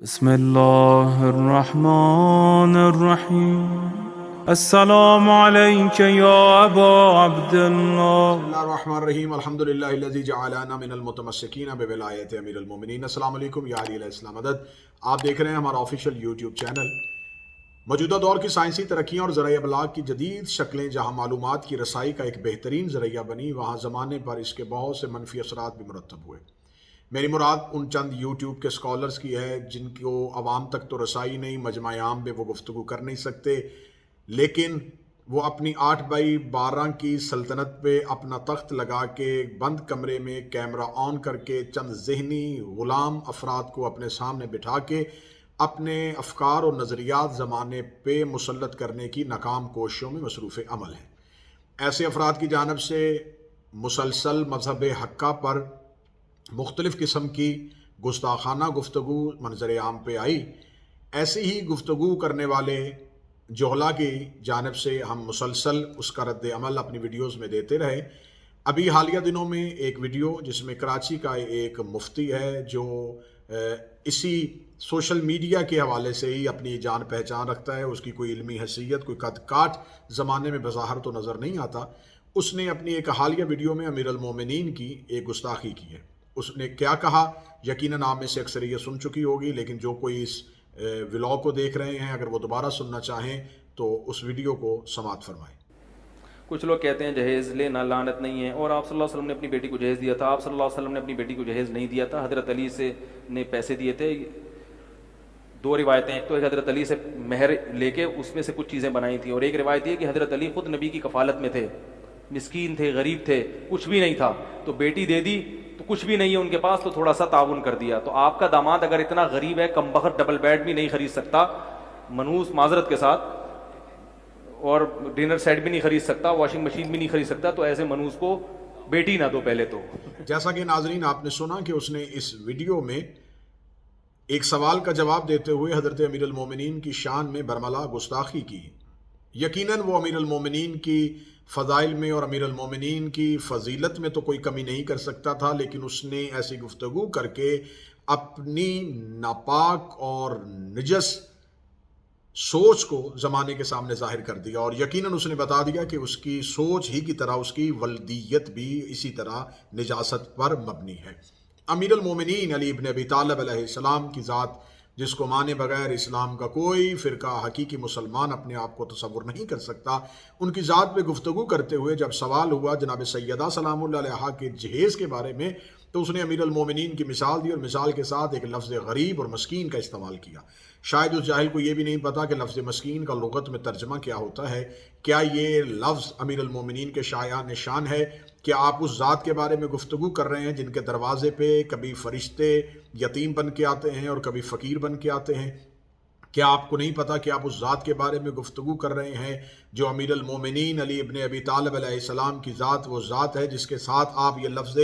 بسم الله الرحمن الرحيم السلام عليك يا أبا عبد الله. بسم اللہ الرحمن الرحیم الحمد للہ الذی جعلنا من المتمسکین بولایت امیر المومنین. السلام علیکم یا علی علیہ السلام مدد. آپ دیکھ رہے ہیں ہمارا آفیشیل یوٹیوب چینل. موجودہ دور کی سائنسی ترقیاں اور ذرائع ابلاغ کی جدید شکلیں جہاں معلومات کی رسائی کا ایک بہترین ذریعہ بنی، وہاں زمانے پر اس کے بہت سے منفی اثرات بھی مرتب ہوئے. میری مراد ان چند یوٹیوب کے اسکالرز کی ہے جن کو عوام تک تو رسائی نہیں، مجمع عام میں وہ گفتگو کر نہیں سکتے، لیکن وہ اپنی 8x12 کی سلطنت پہ اپنا تخت لگا کے بند کمرے میں کیمرہ آن کر کے چند ذہنی غلام افراد کو اپنے سامنے بٹھا کے اپنے افکار اور نظریات زمانے پہ مسلط کرنے کی ناکام کوششوں میں مصروف عمل ہیں. ایسے افراد کی جانب سے مسلسل مذہب حقہ پر مختلف قسم کی گستاخانہ گفتگو منظر عام پہ آئی. ایسی ہی گفتگو کرنے والے جوہلا کی جانب سے ہم مسلسل اس کا رد عمل اپنی ویڈیوز میں دیتے رہے. ابھی حالیہ دنوں میں ایک ویڈیو جس میں کراچی کا ایک مفتی ہے جو اسی سوشل میڈیا کے حوالے سے ہی اپنی جان پہچان رکھتا ہے، اس کی کوئی علمی حیثیت، کوئی قد کاٹ زمانے میں بظاہر تو نظر نہیں آتا، اس نے اپنی ایک حالیہ ویڈیو میں امیر المومنین کی ایک گستاخی کی ہے. اس نے کیا کہا یقیناً آپ میں سے اکثر یہ سن چکی ہوگی، لیکن جو کوئی اس ولاگ کو دیکھ رہے ہیں اگر وہ دوبارہ سننا چاہیں تو اس ویڈیو کو سماعت فرمائیں. کچھ لوگ کہتے ہیں جہیز لینا لعنت نہیں ہے، اور آپ صلی اللہ علیہ وسلم نے اپنی بیٹی کو جہیز دیا تھا. آپ صلی اللہ علیہ وسلم نے اپنی بیٹی کو جہیز نہیں دیا تھا، حضرت علی سے نے پیسے دیے تھے. دو روایتیں، ایک تو حضرت علی سے مہر لے کے اس میں سے کچھ چیزیں بنائی تھیں، اور ایک روایت یہ کہ حضرت علی خود نبی کی کفالت میں تھے، مسکین تھے، غریب تھے، کچھ بھی نہیں تھا، تو بیٹی دے دی تو کچھ بھی نہیں ہے ان کے پاس تو تھوڑا سا تعاون کر دیا. تو آپ کا داماد اگر اتنا غریب ہے، کم بخت ڈبل بیڈ بھی نہیں خرید سکتا منوس معذرت کے ساتھ، اور ڈنر سیٹ بھی نہیں خرید سکتا، واشنگ مشین بھی نہیں خرید سکتا، تو ایسے منوس کو بیٹی نہ دو پہلے تو. جیسا کہ ناظرین آپ نے سنا کہ اس نے اس ویڈیو میں ایک سوال کا جواب دیتے ہوئے حضرت امیر المومنین کی شان میں برملا گستاخی کی. یقیناً وہ امیر المومنین کی فضائل میں اور امیر المومنین کی فضیلت میں تو کوئی کمی نہیں کر سکتا تھا، لیکن اس نے ایسی گفتگو کر کے اپنی ناپاک اور نجس سوچ کو زمانے کے سامنے ظاہر کر دیا، اور یقیناً اس نے بتا دیا کہ اس کی سوچ ہی کی طرح اس کی ولدیت بھی اسی طرح نجاست پر مبنی ہے. امیر المومنین علی ابن ابی طالب علیہ السلام کی ذات جس کو مانے بغیر اسلام کا کوئی فرقہ حقیقی مسلمان اپنے آپ کو تصور نہیں کر سکتا، ان کی ذات پہ گفتگو کرتے ہوئے جب سوال ہوا جناب سیدہ سلام اللہ علیہا کے جہیز کے بارے میں، تو اس نے امیر المومنین کی مثال دی اور مثال کے ساتھ ایک لفظ غریب اور مسکین کا استعمال کیا. شاید اس جاہل کو یہ بھی نہیں پتا کہ لفظ مسکین کا لغت میں ترجمہ کیا ہوتا ہے. کیا یہ لفظ امیر المومنین کے شایان شان ہے کہ آپ اس ذات کے بارے میں گفتگو کر رہے ہیں جن کے دروازے پہ کبھی فرشتے یتیم بن کے آتے ہیں اور کبھی فقیر بن کے آتے ہیں؟ کیا آپ کو نہیں پتا کہ آپ اس ذات کے بارے میں گفتگو کر رہے ہیں جو امیر المومنین علی ابن ابی طالب علیہ السلام کی ذات وہ ذات ہے جس کے ساتھ آپ یہ لفظ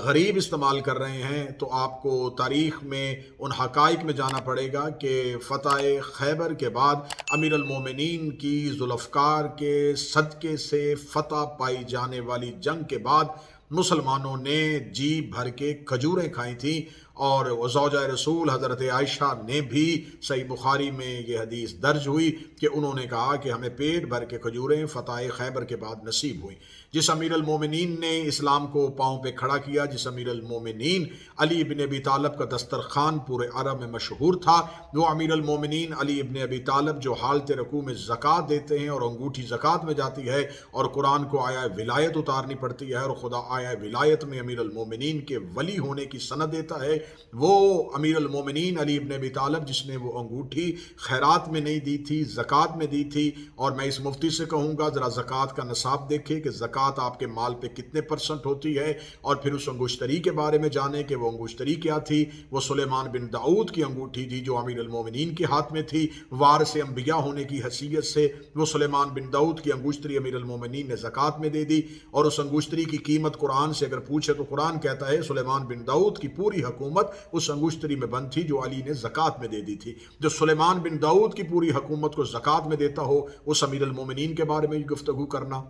غریب استعمال کر رہے ہیں؟ تو آپ کو تاریخ میں ان حقائق میں جانا پڑے گا کہ فتح خیبر کے بعد امیر المومنین کی ذوالفقار کے صدقے سے فتح پائی جانے والی جنگ کے بعد مسلمانوں نے جی بھر کے کھجوریں کھائی تھیں، اور زوجہ رسول حضرت عائشہ نے بھی صحیح بخاری میں یہ حدیث درج ہوئی کہ انہوں نے کہا کہ ہمیں پیٹ بھر کے کھجوریں فتح خیبر کے بعد نصیب ہوئیں. جس امیر المومنین نے اسلام کو پاؤں پہ کھڑا کیا، جس امیر المومنین علی ابن ابی طالب کا دسترخوان پورے عرب میں مشہور تھا، وہ امیر المومنین علی ابن ابی طالب جو حالت رکوع میں زکوٰۃ دیتے ہیں اور انگوٹھی زکوٰۃ میں جاتی ہے، اور قرآن کو آیا ولایت اتارنی پڑتی ہے اور خدا آیا ولایت میں امیر المومنین کے ولی ہونے کی سند دیتا ہے، وہ امیر المومنین علی ابن ابی طالب جس نے وہ انگوٹھی خیرات میں نہیں دی تھی، زکوٰۃ میں دی تھی. اور میں اس مفتی سے کہوں گا ذرا زکوٰۃ کا نصاب دیکھے کہ زکوٰۃ آپ کے مال پہ کتنے % ہوتی ہے، اور پھر اس انگوشتری کے بارے میں جانیں کہ وہ انگوشتری کیا تھی. وہ سلیمان بن داؤد کی انگوٹھی تھی جو امیر المومنین کے ہاتھ میں تھی. وارث انبیاء ہونے کی حیثیت سے وہ سلیمان بن داؤد کی انگوشتری امیر المومنین نے زکوٰۃ میں دے دی، اور اس انگوشتری کی قیمت قرآن سے اگر پوچھے تو قرآن کہتا ہے سلیمان بن داؤد کی پوری حکومت اس انگوشتری میں بند تھی جو علی نے زکوٰۃ میں دے دی تھی. جو سلیمان بن داؤد کی پوری حکومت کو زکوٰۃ میں دیتا ہو اس امیر المومنین کے بارے میں گفتگو کرنا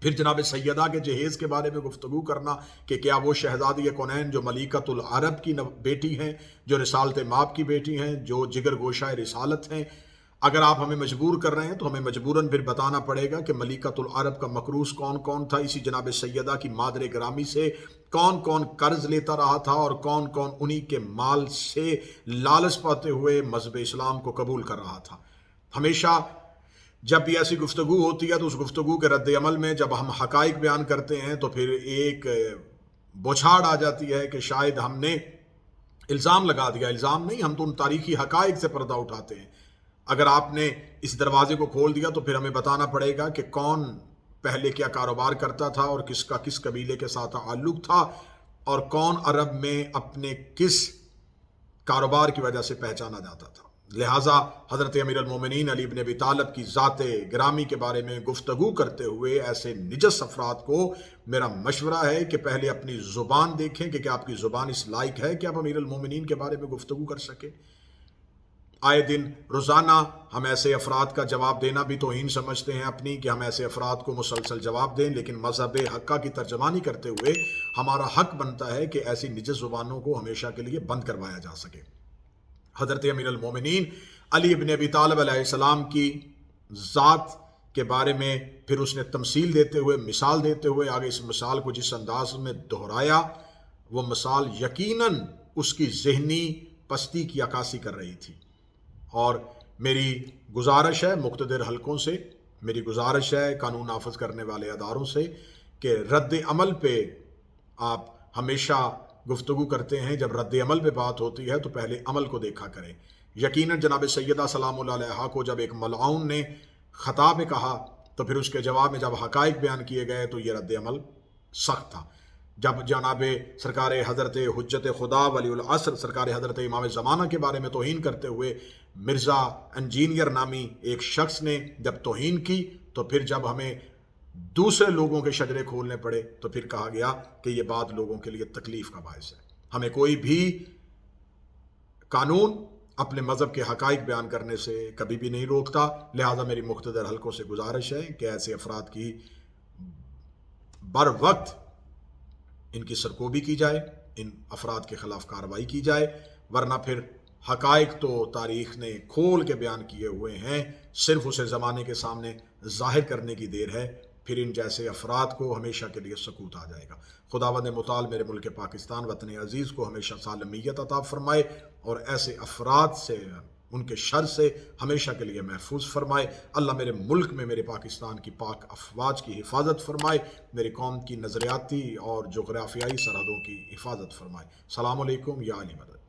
پھر جناب سیدہ کے جہیز کے بارے میں گفتگو کرنا کہ کیا وہ شہزادی کونین جو ملکۃ العرب کی بیٹی ہیں، جو رسالت مآب کی بیٹی ہیں، جو جگر گوشہ رسالت ہیں، اگر آپ ہمیں مجبور کر رہے ہیں تو ہمیں مجبوراً پھر بتانا پڑے گا کہ ملکۃ العرب کا مکروز کون کون تھا، اسی جناب سیدہ کی مادر گرامی سے کون کون قرض لیتا رہا تھا اور کون کون انہی کے مال سے لالچ پاتے ہوئے مذہب اسلام کو قبول کر رہا تھا۔ ہمیشہ جب بھی ایسی گفتگو ہوتی ہے تو اس گفتگو کے رد عمل میں جب ہم حقائق بیان کرتے ہیں تو پھر ایک بوچھاڑ آ جاتی ہے کہ شاید ہم نے الزام لگا دیا۔ الزام نہیں، ہم تو ان تاریخی حقائق سے پردہ اٹھاتے ہیں۔ اگر آپ نے اس دروازے کو کھول دیا تو پھر ہمیں بتانا پڑے گا کہ کون پہلے کیا کاروبار کرتا تھا اور کس کا کس قبیلے کے ساتھ تعلق تھا اور کون عرب میں اپنے کس کاروبار کی وجہ سے پہچانا جاتا تھا۔ لہٰذا حضرت امیر المومنین علی بن ابی طالب کی ذات گرامی کے بارے میں گفتگو کرتے ہوئے ایسے نجس افراد کو میرا مشورہ ہے کہ پہلے اپنی زبان دیکھیں کہ کیا آپ کی زبان اس لائق ہے کہ آپ امیر المومنین کے بارے میں گفتگو کر سکیں۔ آئے دن روزانہ ہم ایسے افراد کا جواب دینا بھی توہین سمجھتے ہیں اپنی، کہ ہم ایسے افراد کو مسلسل جواب دیں، لیکن مذہب حقہ کی ترجمانی کرتے ہوئے ہمارا حق بنتا ہے کہ ایسی نجس زبانوں کو ہمیشہ کے لیے بند کروایا جا سکے۔ حضرت امیر المومنین علی بن ابی طالب علیہ السلام کی ذات کے بارے میں پھر اس نے تمثیل دیتے ہوئے، مثال دیتے ہوئے آگے اس مثال کو جس انداز میں دہرایا، وہ مثال یقیناً اس کی ذہنی پستی کی عکاسی کر رہی تھی۔ اور میری گزارش ہے مقتدر حلقوں سے، میری گزارش ہے قانون نافذ کرنے والے اداروں سے کہ رد عمل پہ آپ ہمیشہ گفتگو کرتے ہیں، جب رد عمل پہ بات ہوتی ہے تو پہلے عمل کو دیکھا کریں۔ یقیناً جناب سیدہ سلام اللہ علیہا کو جب ایک ملعون نے خطا میں کہا تو پھر اس کے جواب میں جب حقائق بیان کیے گئے تو یہ رد عمل سخت تھا۔ جب جناب سرکار حضرت حجت خدا ولی العصر سرکار حضرت امام زمانہ کے بارے میں توہین کرتے ہوئے مرزا انجینئر نامی ایک شخص نے جب توہین کی تو پھر جب ہمیں دوسرے لوگوں کے شجرے کھولنے پڑے تو پھر کہا گیا کہ یہ بات لوگوں کے لیے تکلیف کا باعث ہے۔ ہمیں کوئی بھی قانون اپنے مذہب کے حقائق بیان کرنے سے کبھی بھی نہیں روکتا، لہذا میری مقتدر حلقوں سے گزارش ہے کہ ایسے افراد کی بر وقت ان کی سرکوبی کی جائے، ان افراد کے خلاف کارروائی کی جائے، ورنہ پھر حقائق تو تاریخ نے کھول کے بیان کیے ہوئے ہیں، صرف اسے زمانے کے سامنے ظاہر کرنے کی دیر ہے، پھر ان جیسے افراد کو ہمیشہ کے لیے سکوت آ جائے گا۔ خداوند متعال میرے ملک پاکستان وطن عزیز کو ہمیشہ سالمیت عطا فرمائے اور ایسے افراد سے، ان کے شر سے ہمیشہ کے لیے محفوظ فرمائے۔ اللہ میرے ملک میں میرے پاکستان کی پاک افواج کی حفاظت فرمائے، میری قوم کی نظریاتی اور جغرافیائی سرحدوں کی حفاظت فرمائے۔ السلام علیکم یا علی مدد۔